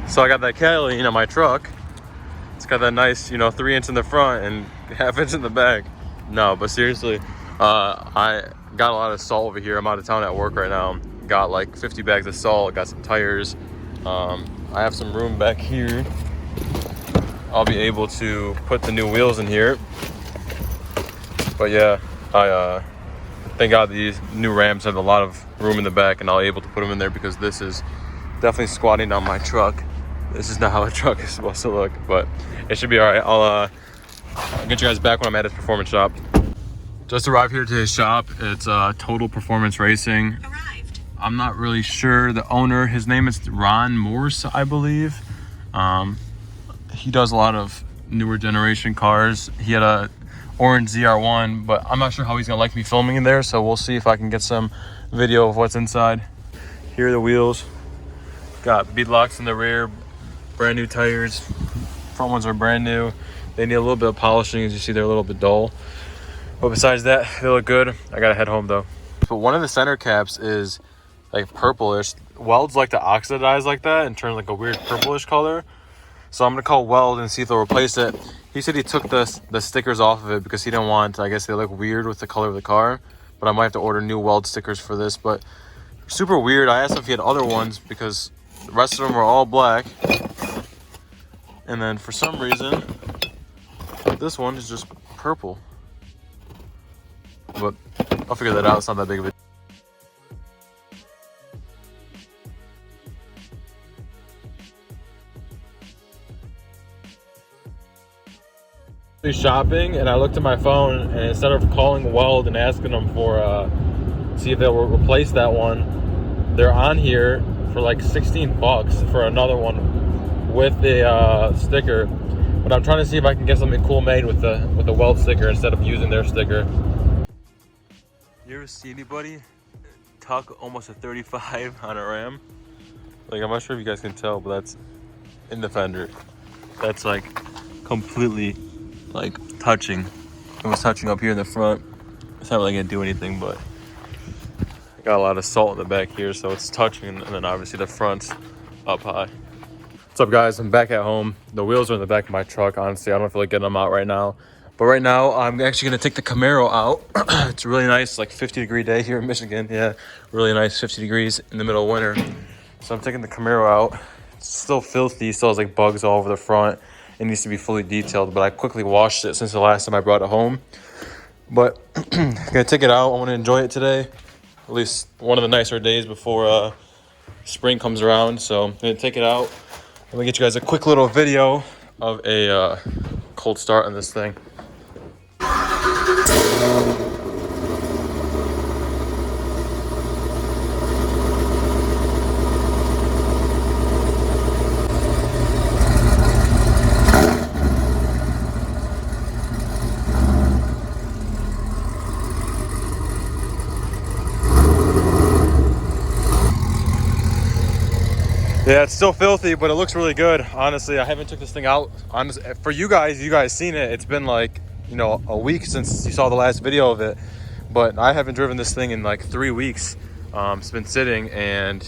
So I got that Cali on my truck. It's got that nice, 3" in the front and ½ in the back. No, but seriously, I got a lot of salt over here. I'm out of town at work right now. Got like 50 bags of salt, got some tires. I have some room back here. I'll be able to put the new wheels in here. But yeah, I thank God these new Rams have a lot of room in the back, and I'll be able to put them in there because this is definitely squatting down my truck. This is not how a truck is supposed to look, but it should be all right. I'll get you guys back when I'm at his performance shop. Just arrived here to his shop. It's Total Performance Racing. Arrived. I'm not really sure the owner. His name is Ron Morse, I believe. He does a lot of newer generation cars. He had a orange ZL1, but I'm not sure how he's gonna like me filming in there, so we'll see if I can get some video of what's inside. Here are the wheels. Got beadlocks in the rear, brand new tires. Front ones are brand new. They need a little bit of polishing. As you see, they're a little bit dull, but besides that, they look good. I gotta head home though. But one of the center caps is like purplish. Welds like to oxidize like that and turn like a weird purplish color. So I'm gonna call Weld and see if they'll replace it. He said he took the stickers off of it because he didn't want, I guess they look weird with the color of the car. But I might have to order new Weld stickers for this. But super weird. I asked him if he had other ones because the rest of them were all black. And then for some reason, this one is just purple. But I'll figure that out. It's not that big of a deal. Shopping, and I looked at my phone, and instead of calling Weld and asking them for see if they'll replace that one, they're on here for like 16 bucks for another one with the sticker. But I'm trying to see if I can get something cool made with the Weld sticker instead of using their sticker. You ever see anybody tuck almost a 35 on a Ram? Like, I'm not sure if you guys can tell, but that's in the fender. That's like completely like touching. It was touching up here in the front. It's not really gonna do anything, but I got a lot of salt in the back here, so it's touching, and then obviously the front's up high. What's up, guys? I'm back at home. The wheels are in the back of my truck. Honestly, I don't feel like getting them out right now. But right now, I'm actually gonna take the Camaro out. It's really nice, like 50-degree day here in Michigan. Yeah, really nice, 50 degrees in the middle of winter. So I'm taking the Camaro out. It's still filthy, still has like bugs all over the front. It needs to be fully detailed, but I quickly washed it since the last time I brought it home. But I'm gonna take it out. I want to enjoy it today, at least one of the nicer days before spring comes around. So I'm gonna take it out. I'm gonna get you guys a quick little video of a cold start on this thing. Yeah, it's still filthy, but it looks really good. Honestly, I haven't took this thing out. Honestly, for you guys seen it. It's been like, a week since you saw the last video of it. But I haven't driven this thing in like 3 weeks. It's been sitting, and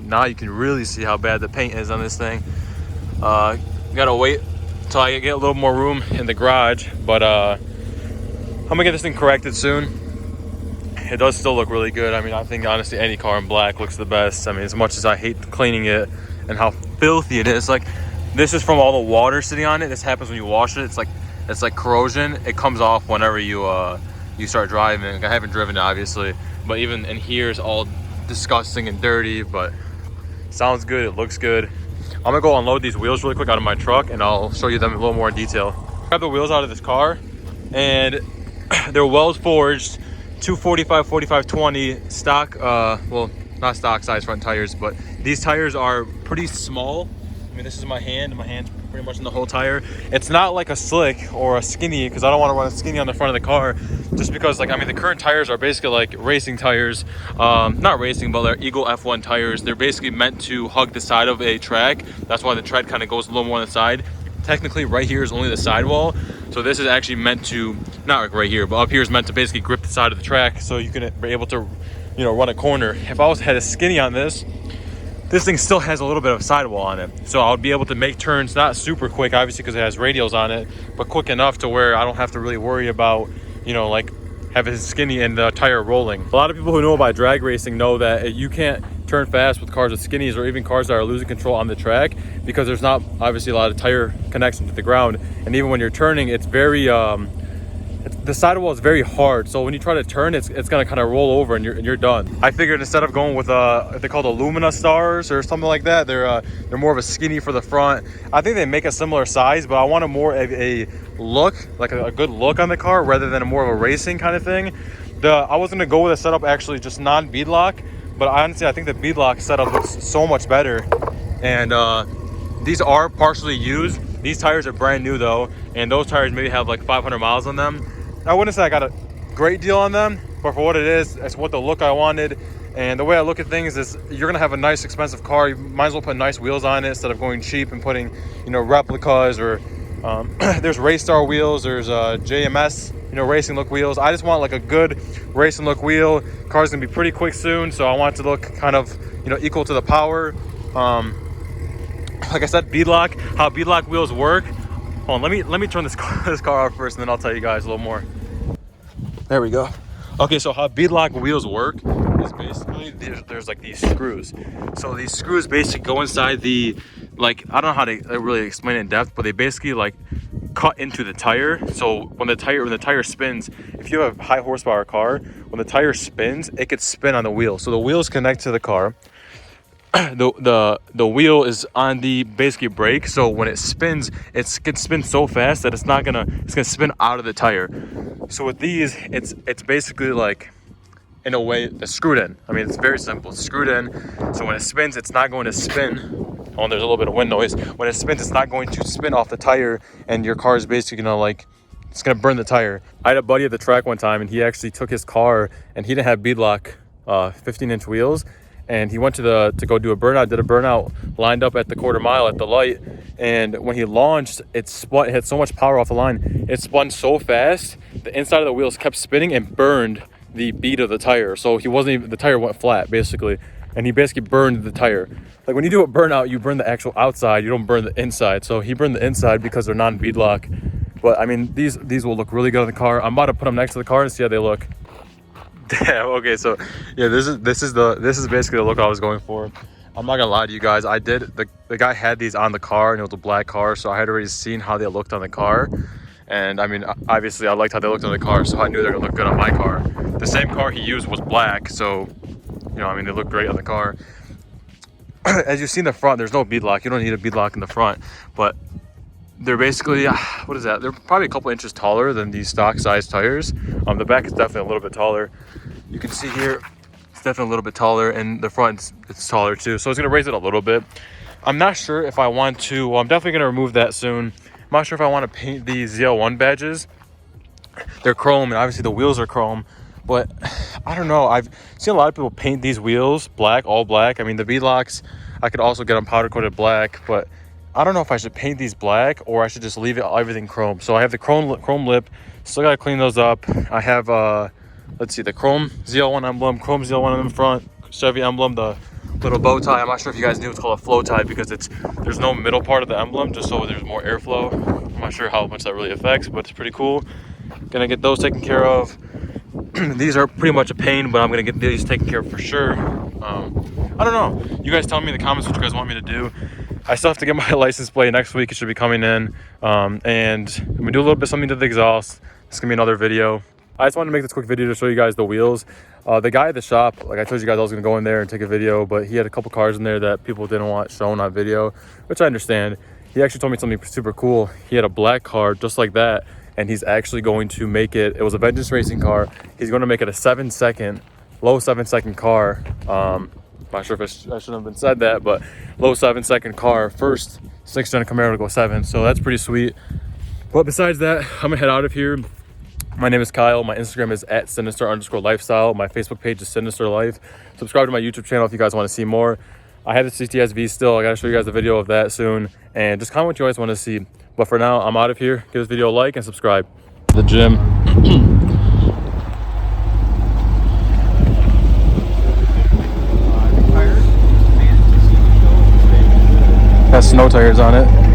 now you can really see how bad the paint is on this thing. Gotta wait till I get a little more room in the garage. But I'm gonna get this thing corrected soon. It does still look really good. I mean, I think honestly any car in black looks the best. I mean, as much as I hate cleaning it and how filthy it is, like this is from all the water sitting on it. This happens when you wash it. It's like corrosion. It comes off whenever you start driving. I haven't driven it obviously, but even in here is all disgusting and dirty, but sounds good. It looks good. I'm gonna go unload these wheels really quick out of my truck, and I'll show you them a little more in detail. I have the wheels out of this car, and they're Weld forged 245 45/20 stock, well, not stock size front tires, but these tires are pretty small. I mean, this is my hand's pretty much in the whole tire. It's not like a slick or a skinny, because I don't want to run a skinny on the front of the car, just because, like, I mean, the current tires are basically like racing tires. Not racing, but they're Eagle F1 tires. They're basically meant to hug the side of a track. That's why the tread kind of goes a little more on the side. Technically, right here is only the sidewall. So this is actually meant to, not like right here, but up here is meant to basically grip the side of the track so you can be able to, run a corner. If I had a skinny on this, this thing still has a little bit of sidewall on it. So I'll be able to make turns, not super quick, obviously, because it has radials on it, but quick enough to where I don't have to really worry about, you know, like having skinny and the tire rolling. A lot of people who know about drag racing know that you can't turn fast with cars with skinnies or even cars that are losing control on the track, because there's not obviously a lot of tire connection to the ground. And even when you're turning, it's very, the sidewall is very hard, so when you try to turn, it's gonna kind of roll over and you're done. I figured instead of going with they're called Illumina stars or something like that, they're more of a skinny for the front. I think they make a similar size, but I wanted more of a look, like a good look on the car rather than more of a racing kind of thing. I was gonna go with a setup actually just non-beadlock, but honestly I think the beadlock setup looks so much better. And these are partially used. These tires are brand new though, and those tires maybe have like 500 miles on them. I wouldn't say I got a great deal on them, but for what it is, it's what the look I wanted. And the way I look at things is, you're gonna have a nice expensive car, you might as well put nice wheels on it instead of going cheap and putting, you know, replicas or there's race star wheels, there's JMS, you know, racing look wheels. I just want like a good racing look wheel. Car's gonna be pretty quick soon, so I want it to look kind of, you know, equal to the power. Like I said, beadlock, how beadlock wheels work. Hold on, let me turn this car off first, and then I'll tell you guys a little more. There we go. Okay, so how beadlock wheels work is basically there's like these screws. So these screws basically go inside the, like, I don't know how to really explain it in depth, but they basically like cut into the tire. So when the tire spins, if you have a high horsepower car, when the tire spins, it could spin on the wheel. So the wheels connect to the car. The wheel is on the basically brake, so when it spins, it can spin so fast that it's gonna spin out of the tire. So with these, it's basically like, in a way, it's screwed in. I mean, it's very simple. It's screwed in, so when it spins, it's not going to spin. Oh, there's a little bit of wind noise. When it spins, it's not going to spin off the tire, and your car is basically gonna, like, it's gonna burn the tire. I had a buddy at the track one time, and he actually took his car, and he didn't have beadlock 15-inch wheels. And he went to go do a burnout, did a burnout, lined up at the quarter mile at the light. And when he launched, it had so much power off the line. It spun so fast, the inside of the wheels kept spinning and burned the bead of the tire. So the tire went flat basically. And he basically burned the tire. Like when you do a burnout, you burn the actual outside, you don't burn the inside. So he burned the inside because they're non-beadlock. But I mean, these will look really good on the car. I'm about to put them next to the car and see how they look. Damn. Okay, so yeah, this is basically the look I was going for. I'm not gonna lie to you guys, the guy had these on the car, and it was a black car, so I had already seen how they looked on the car. And I mean, obviously I liked how they looked on the car, so I knew they were gonna look good on my car. The same car he used was black, so, you know, I mean, they look great on the car. As you see in the front, there's no beadlock. You don't need a beadlock in the front, but they're basically, what is that? They're probably a couple inches taller than these stock size tires. The back is definitely a little bit taller. You can see here, it's definitely a little bit taller, and the front, it's taller too. So it's gonna raise it a little bit. I'm not sure if I want to, well, I'm definitely gonna remove that soon. I'm not sure if I want to paint these ZL1 badges. They're chrome, and obviously the wheels are chrome, but I don't know. I've seen a lot of people paint these wheels black, all black. I mean, the beadlocks, I could also get them powder coated black, but I don't know if I should paint these black or I should just leave everything chrome. So I have the chrome lip, still gotta clean those up. I have, let's see, the chrome ZL1 emblem, chrome ZL1 in the front, Chevy emblem, the little bow tie. I'm not sure if you guys knew it's called a flow tie because there's no middle part of the emblem, just so there's more airflow. I'm not sure how much that really affects, but it's pretty cool. Gonna get those taken care of. These are pretty much a pain, but I'm gonna get these taken care of for sure. I don't know. You guys tell me in the comments what you guys want me to do. I still have to get my license plate next week. It should be coming in. And I'm gonna do a little bit something to the exhaust. It's gonna be another video. I just wanted to make this quick video to show you guys the wheels. The guy at the shop, like I told you guys, I was gonna go in there and take a video, but he had a couple cars in there that people didn't want shown on video, which I understand. He actually told me something super cool. He had a black car just like that, and he's actually going to make it was a Vengeance racing car. He's going to make it a 7-second, low 7-second car. Not sure if I shouldn't have been said that, but low 7-second car. First 6th gen Camaro to go 7, so that's pretty sweet. But besides that, I'm gonna head out of here. My name is Kyle. My Instagram is @Sinister_lifestyle. My Facebook page is Sinister Life. Subscribe to my YouTube channel if you guys want to see more. I have the CTS-V still. I gotta show you guys a video of that soon, and just comment what you guys want to see. But for now, I'm out of here. Give this video a like and subscribe. The gym. Has snow tires on it.